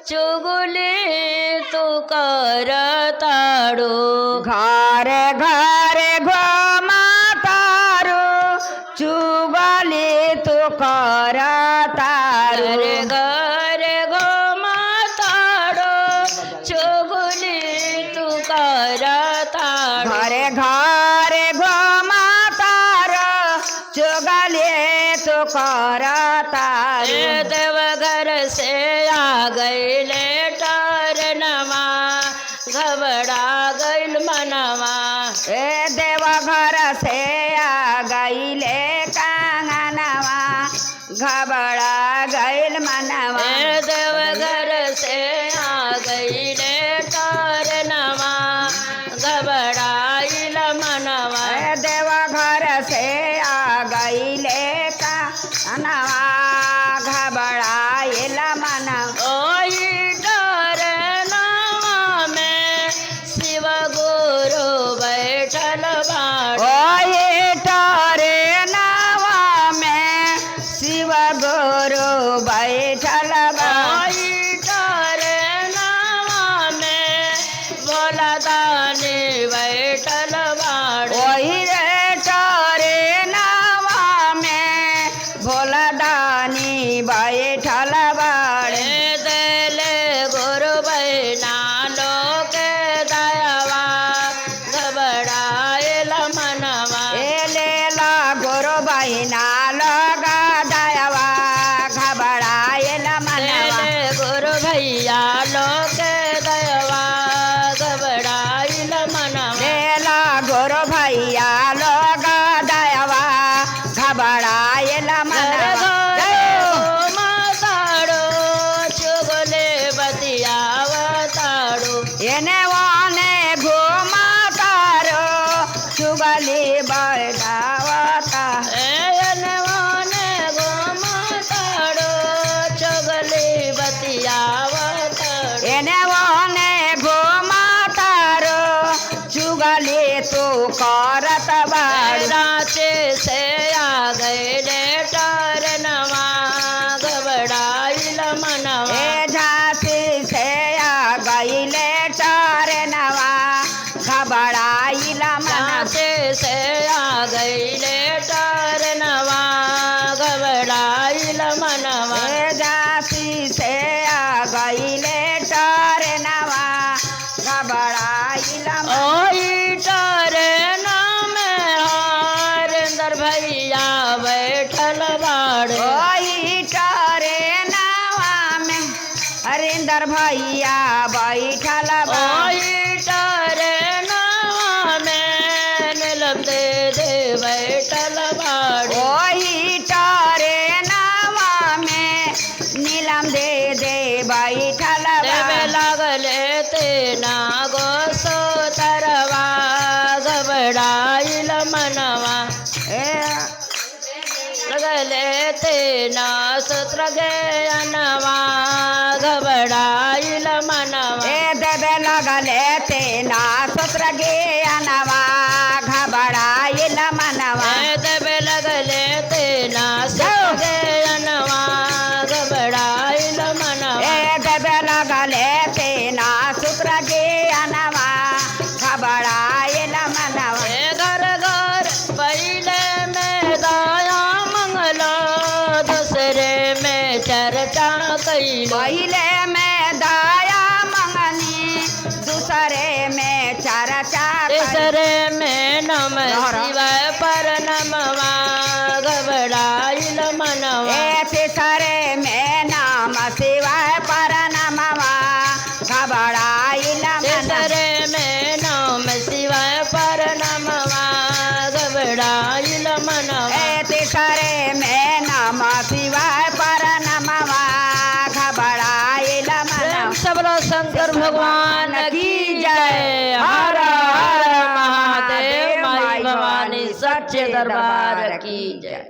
चुगली तू करताड़ो घरे घरे घुमा तारो चुगली तू करतारो घरे घरे घुमाताड़ो चुगली तू करताड़ो घरे घरे घुमा तारो चुगली तू करतारो देवघर से आ गईले टरनमा घबरा गईल मनवा ए देवघर से आ गईले कांगनवा घबरा गईल मनवा देवघर से आ गईले टरनमा घबराइल मनवा देवघर से आ गईले कांगनवा घबराइल मनवा ओही टरनमा में शिव गुरु बैठल बाड़ो ओही टरे नवा में शिव गुरु बैठल बा ओही टरनमा में भोला दानी बैठल बाड़ो ओही रे टरे नवा में भोला दानी बैठल बाड़े देले गुरु बहिना लोक दयावा घबराइल मनवा ए लेला गुरु बहिना लगा दयावा घबराइल मनवा देले गुरु भैया लोक दयावा घबराइल मनवा लेला गुरु भैया लगा दयावा घबराइल मनवा माताड़ो चुगले बतियावताड़ो एने वाने घुमा तारो चुगली बैठावता एनवाने घुमाताड़ो चुगले बतियावताड़ो एने वाने घुमा तारो चुगली तू करत बाड़ रांचे से आ गईले टरनमा घबराइल मनवा ए झांसी से आ गईले टरनवा घबराइल मनवा रांचे से आ गईले टरनमा घबराइल मनवा ए झांसी से आ गईले टरनवा घबराइल मनवा ओही टरनम हरेंद्र भैया बैठल बाड़ो ओही टरनवा में हरिंदर भैया बैठल बा ओही टरनवा में नीलम दे बैठल बाड़ो ओही टरनवा में नीलम दे बैठल देवे बा लागले तेना गोसो तरवा घबराइल मनवा लगले तेना सूत्र गयनवा घबराइल मनवा ए देवे लगले तेना सूत्र ज्ञानवा घबराइल मनवा देवे लगले तेना सूत्र गयनवा घबराइल मनवा ए देवे लगले तेना सूत्र ज्ञानवा घबराइल मनवा घर घर पहले में दया मंगलो दूसरे में चर्चा कैलो पहिले में दया मंगनी दूसरे में चर्चा तीसरे में नम शिवाय पर नमवा घबराइल मनवा ए तीसरे में नाम शिवाय पर नमवा घबराइल मनवा तीसरे में नम शिवाय पर नमवा घबराइल मनवा ए तीसरे में नाम शिवाय पर नमवा घबराइल मनवा सबलो शंकर भगवान की जय। हर हर महादेव माई भवानी सच्चे दरबार की जय।